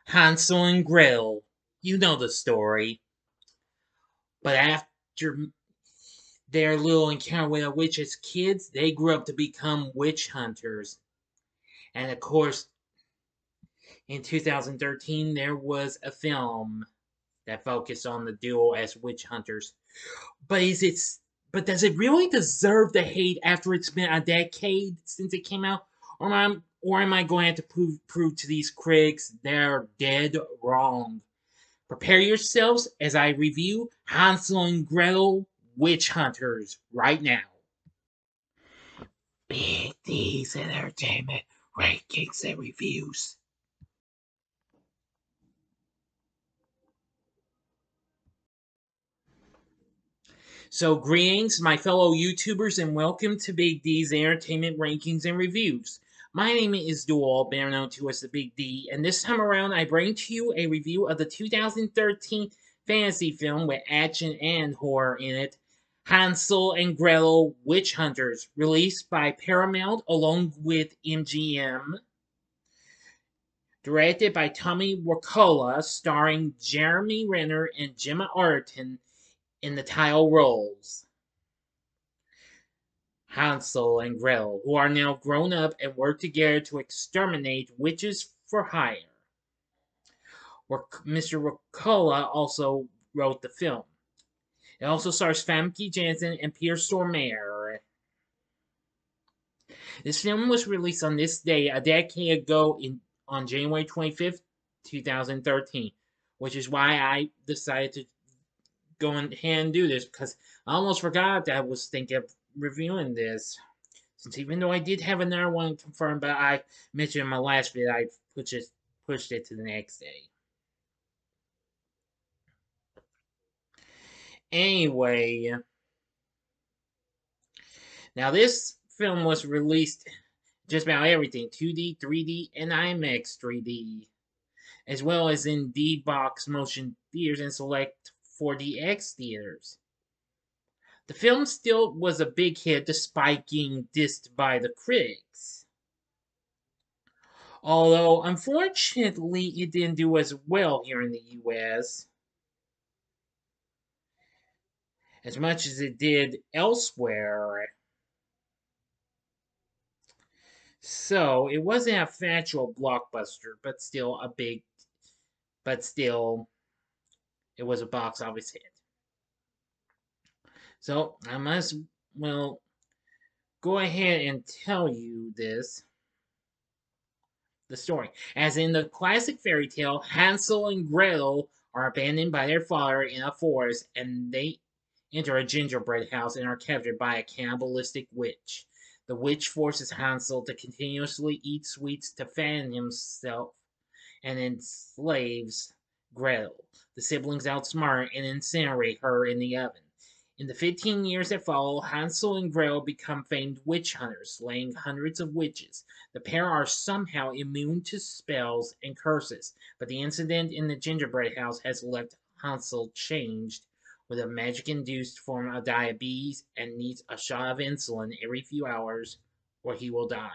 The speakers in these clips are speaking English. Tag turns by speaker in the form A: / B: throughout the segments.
A: Hansel and Gretel. You know the story. But after their little encounter with a witch as kids, they grew up to become witch hunters. And of course, in 2013, there was a film that focused on the duo as witch hunters. But is it? But does it really deserve the hate after it's been a decade since it came out, or am I going to have to prove to these critics they're dead wrong? Prepare yourselves as I review Hansel and Gretel Witch Hunters right now. Big D's Entertainment Rankings and Reviews. So, greetings, my fellow YouTubers, and welcome to Big D's Entertainment Rankings and Reviews. My name is Dual, better known to as the Big D, and this time around I bring to you a review of the 2013 fantasy film with action and horror in it, Hansel and Gretel Witch Hunters, released by Paramount along with MGM. Directed by Tommy Wirkola, starring Jeremy Renner and Gemma Arterton in the title roles. Hansel and Gretel, who are now grown up and work together to exterminate witches for hire. Mr. Wirkola also wrote the film. It also stars Famke, Janssen, and Peter Stormare. This film was released on this day a decade ago on January 25th, 2013, which is why I decided to go ahead and do this, because I almost forgot that I was thinking of reviewing this. Since even though I did have another one confirmed, but I mentioned in my last video, I pushed it to the next day. Anyway, now this film was released just about everything, 2D, 3D, and IMAX 3D, as well as in D-Box motion theaters and select 4DX theaters. The film still was a big hit despite being dissed by the critics. Although, unfortunately, it didn't do as well here in the US as much as it did elsewhere. So, it wasn't a factual blockbuster, but still, it was a box office hit. So, I must, well, go ahead and tell you the story. As in the classic fairy tale, Hansel and Gretel are abandoned by their father in a forest, and they enter a gingerbread house and are captured by a cannibalistic witch. The witch forces Hansel to continuously eat sweets to fatten himself and enslaves Gretel. The siblings outsmart and incinerate her in the oven. In the 15 years that follow, Hansel and Gretel become famed witch hunters, slaying hundreds of witches. The pair are somehow immune to spells and curses, but the incident in the gingerbread house has left Hansel changed, with a magic-induced form of diabetes, and needs a shot of insulin every few hours, or he will die.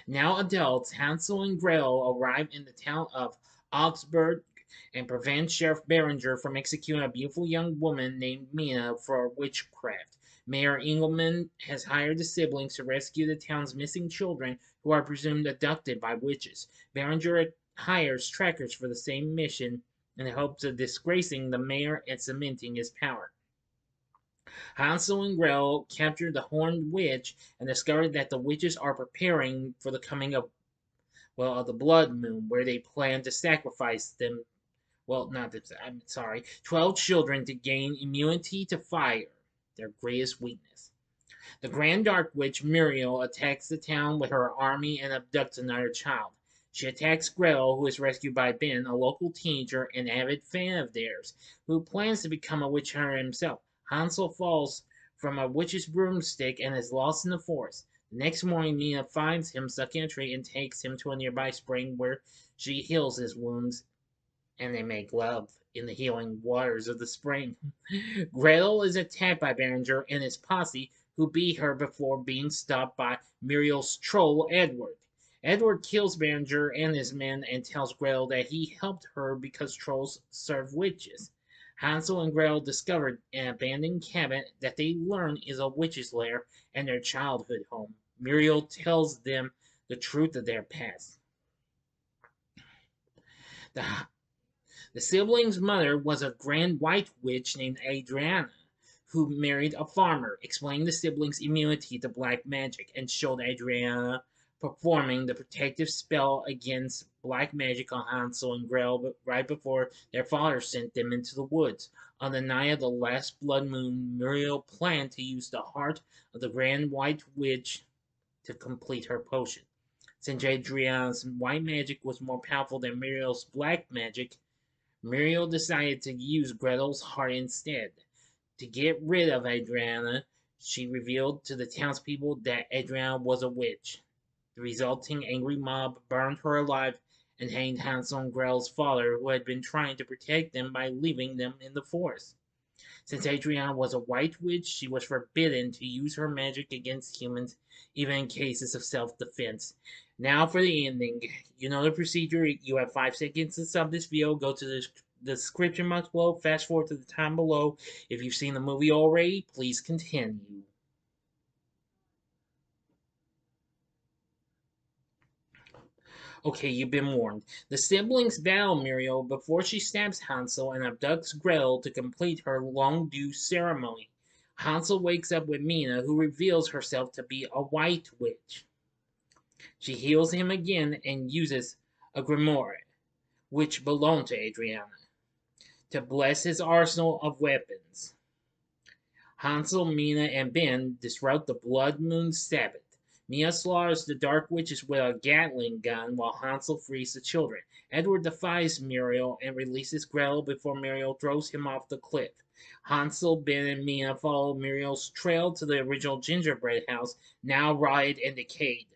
A: Now adults, Hansel and Gretel arrive in the town of Augsburg and prevent Sheriff Berenger from executing a beautiful young woman named Mina for witchcraft. Mayor Engelman has hired the siblings to rescue the town's missing children, who are presumed abducted by witches. Berenger hires trackers for the same mission in the hopes of disgracing the mayor and cementing his power. Hansel and Gretel capture the horned witch and discover that the witches are preparing for the coming of the blood moon, where they plan to sacrifice them. Well, not that, I'm sorry, 12 children to gain immunity to fire, their greatest weakness. The Grand Dark Witch Muriel attacks the town with her army and abducts another child. She attacks Gretel, who is rescued by Ben, a local teenager and avid fan of theirs, who plans to become a witch hunter himself. Hansel falls from a witch's broomstick and is lost in the forest. The next morning, Nina finds him stuck in a tree and takes him to a nearby spring, where she heals his wounds, and they make love in the healing waters of the spring. Gretel is attacked by Berenger and his posse, who beat her before being stopped by Muriel's troll, Edward. Edward kills Berenger and his men and tells Gretel that he helped her because trolls serve witches. Hansel and Gretel discover an abandoned cabin that they learn is a witch's lair and their childhood home. Muriel tells them the truth of their past. The, the siblings' mother was a grand white witch named Adriana, who married a farmer, explaining the siblings' immunity to black magic, and showed Adriana performing the protective spell against black magic on Hansel and Gretel right before their father sent them into the woods. On the night of the last blood moon, Muriel planned to use the heart of the Grand White Witch to complete her potion. Since Adriana's white magic was more powerful than Muriel's black magic, Muriel decided to use Gretel's heart instead. To get rid of Adriana, she revealed to the townspeople that Adriana was a witch. The resulting angry mob burned her alive and hanged Hansel and Gretel's father, who had been trying to protect them by leaving them in the forest. Since Adriana was a white witch, she was forbidden to use her magic against humans, even in cases of self-defense. Now for the ending. You know the procedure. You have 5 seconds to sub this video. Go to the description box below. Fast forward to the time below. If you've seen the movie already, please continue. Okay, you've been warned. The siblings battle Muriel before she stabs Hansel and abducts Gretel to complete her long-due ceremony. Hansel wakes up with Mina, who reveals herself to be a white witch. She heals him again and uses a grimoire, which belonged to Adriana, to bless his arsenal of weapons. Hansel, Mina, and Ben disrupt the Blood Moon Sabbath. Mina slaughters the Dark Witches with a Gatling gun while Hansel frees the children. Edward defies Muriel and releases Gretel before Muriel throws him off the cliff. Hansel, Ben, and Mina follow Muriel's trail to the original gingerbread house, now rotted and decayed.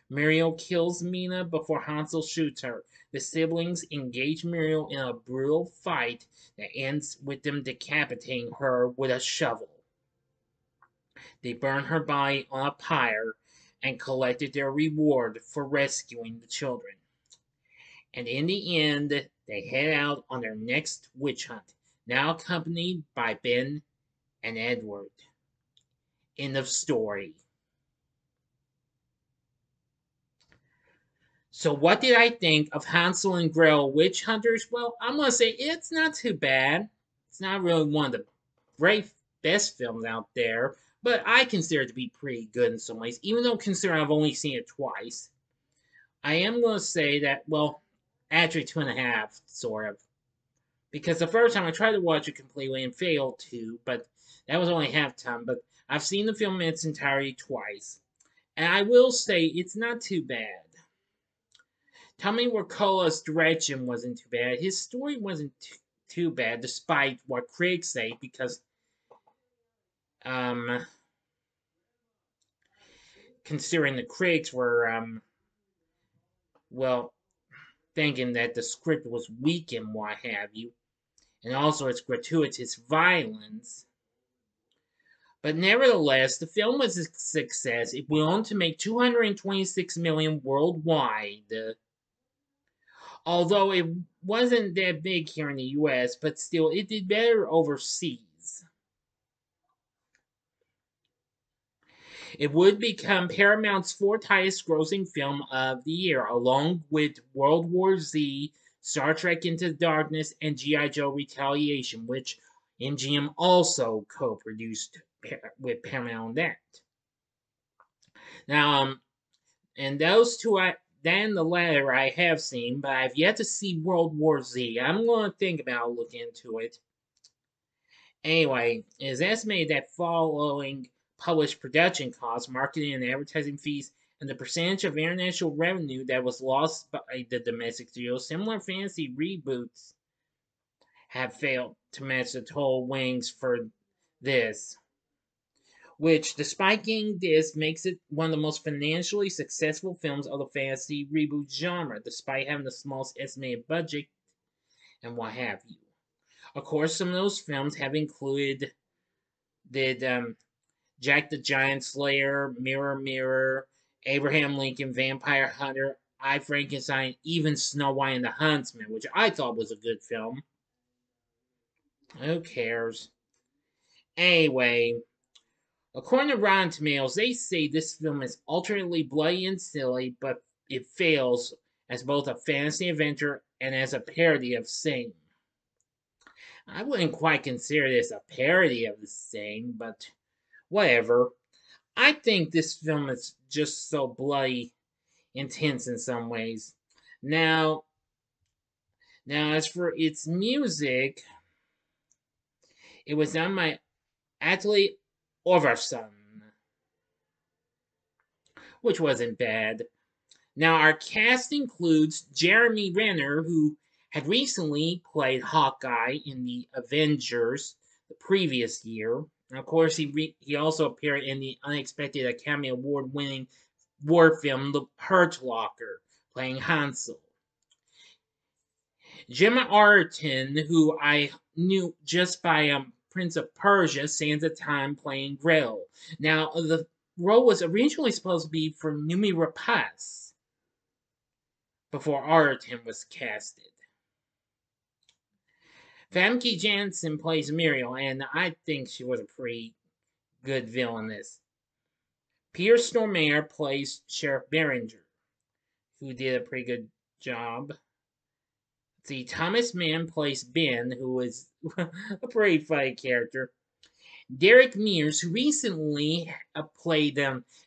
A: Muriel kills Mina before Hansel shoots her. The siblings engage Muriel in a brutal fight that ends with them decapitating her with a shovel. They burn her body on a pyre and collected their reward for rescuing the children. And in the end, they head out on their next witch hunt, now accompanied by Ben and Edward. End of story. So what did I think of Hansel and Gretel Witch Hunters? Well, I'm going to say it's not too bad. It's not really one of the great best films out there, but I consider it to be pretty good in some ways, even though considering I've only seen it twice. I am going to say that, well, actually 2.5, sort of. Because the first time I tried to watch it completely and failed to, but that was only half time. But I've seen the film in its entirety twice. And I will say it's not too bad. Tommy Wirkola's direction wasn't too bad. His story wasn't too bad, despite what critics say, because considering the critics were, well, thinking that the script was weak and what have you, and also its gratuitous violence. But nevertheless, the film was a success. It went on to make $226 million worldwide. Although it wasn't that big here in the US, but still, it did better overseas. It would become Paramount's 4th highest grossing film of the year, along with World War Z, Star Trek Into Darkness, and G.I. Joe Retaliation, which MGM also co-produced with Paramount on that. Now, and those two, then the latter I have seen, but I've yet to see World War Z. I'm going to think about looking into it. Anyway, it is estimated that following published production costs, marketing and advertising fees, and the percentage of international revenue that was lost by the domestic studio, similar fantasy reboots have failed to match the total winnings for this. Which, despite getting this, makes it one of the most financially successful films of the fantasy reboot genre, despite having the smallest estimated budget and what have you. Of course, some of those films have included Jack the Giant Slayer, Mirror Mirror, Abraham Lincoln, Vampire Hunter, I, Frankenstein, even Snow White and the Huntsman, which I thought was a good film. Who cares? Anyway, according to Rotten Tomatoes, they say this film is alternately bloody and silly, but it fails as both a fantasy adventure and as a parody of Sing. I wouldn't quite consider this a parody of the Sing, but whatever. I think this film is just so bloody intense in some ways. Now, as for its music, it was done by Atle Overson, which wasn't bad. Now, our cast includes Jeremy Renner, who had recently played Hawkeye in the Avengers the previous year. And of course, he also appeared in the unexpected Academy Award winning war film The Hurt Locker, playing Hansel. Gemma Arterton, who I knew just by Prince of Persia, Sands of Time, playing Gretel. Now, the role was originally supposed to be for Noomi Rapace before Arterton was casted. Famke Janssen plays Muriel, and I think she was a pretty good villainess. Peter Stormare plays Sheriff Behringer, who did a pretty good job. See, Thomas Mann plays Ben, who is a pretty funny character. Derek Mears, who recently played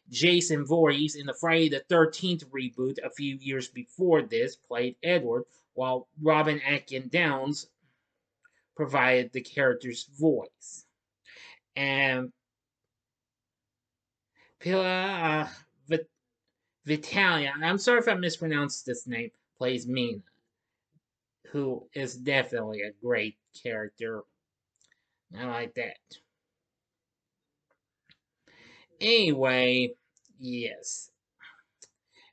A: Jason Voorhees in the Friday the 13th reboot a few years before this, played Edward, while Robin Atkin Downes provided the character's voice. And Pila Vitalia, I'm sorry if I mispronounced this name, plays Mina, who is definitely a great character. I like that. Anyway, yes.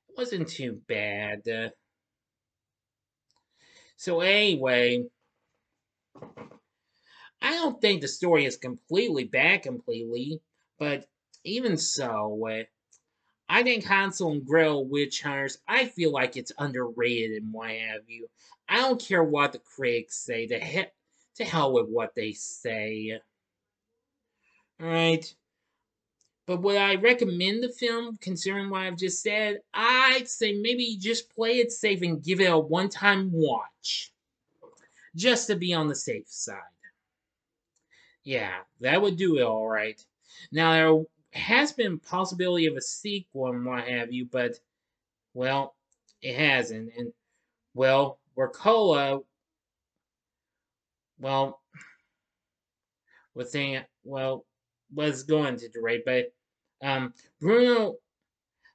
A: It wasn't too bad. So anyway, I don't think the story is completely bad but even so, I think Hansel and Gretel Witch Hunters, I feel like it's underrated and what have you. I don't care what the critics say. To hell with what they say. Alright. But would I recommend the film, considering what I've just said? I'd say maybe just play it safe and give it a one-time watch. Just to be on the safe side. Yeah, that would do it alright. Now, there has been possibility of a sequel and what have you, but, well, it hasn't. And, well, Ricola, well, was going to direct, but Bruno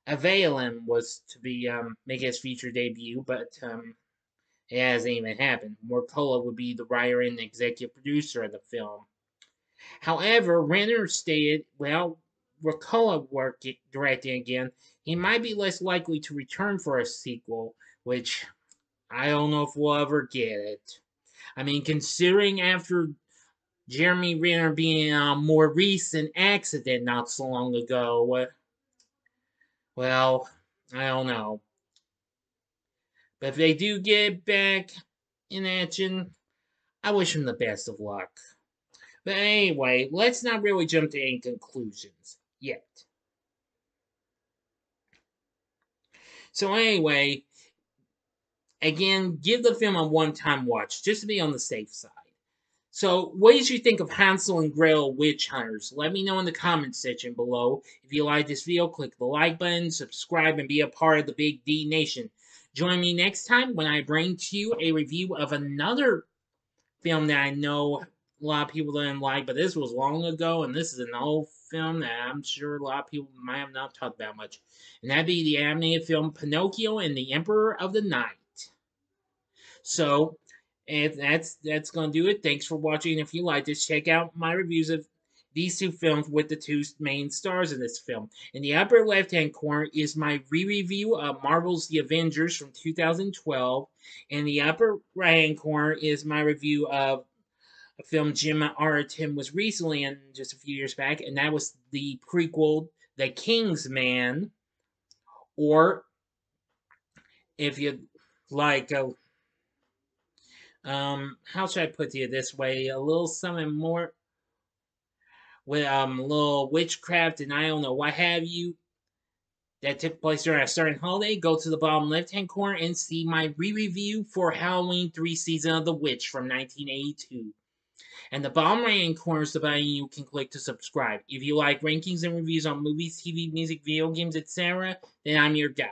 A: Avalon was to be make his feature debut, but it hasn't even happened. Mercola would be the writer and executive producer of the film. However, Renner stated, well, Mercola directing again, he might be less likely to return for a sequel, which I don't know if we'll ever get it. I mean, considering after Jeremy Renner being in a more recent accident not so long ago, well, I don't know. But if they do get back in action, I wish him the best of luck. But anyway, let's not really jump to any conclusions yet. So anyway, again, give the film a one-time watch, just to be on the safe side. So, what did you think of Hansel and Gretel Witch Hunters? Let me know in the comments section below. If you like this video, click the like button, subscribe, and be a part of the Big D Nation. Join me next time when I bring to you a review of another film that I know a lot of people didn't like, but this was long ago, and this is an old film that I'm sure a lot of people might have not talked about much. And that'd be the animated film Pinocchio and the Emperor of the Night. So, and that's going to do it. Thanks for watching. If you like this, check out my reviews of these two films with the two main stars in this film. In the upper left-hand corner is my re-review of Marvel's The Avengers from 2012. In the upper right-hand corner is my review of a film Gemma Arterton was recently in just a few years back, and that was the prequel, The King's Man, Or if you like, how should I put it this way? A little something more with a little witchcraft and I don't know what have you that took place during a certain holiday, go to the bottom left hand corner and see my re-review for Halloween 3 Season of the Witch from 1982. And the bottom right hand corner is the button you can click to subscribe. If you like rankings and reviews on movies, TV, music, video games, etc., then I'm your guy.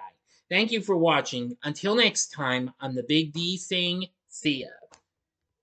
A: Thank you for watching. Until next time, I'm the Big D saying, see ya.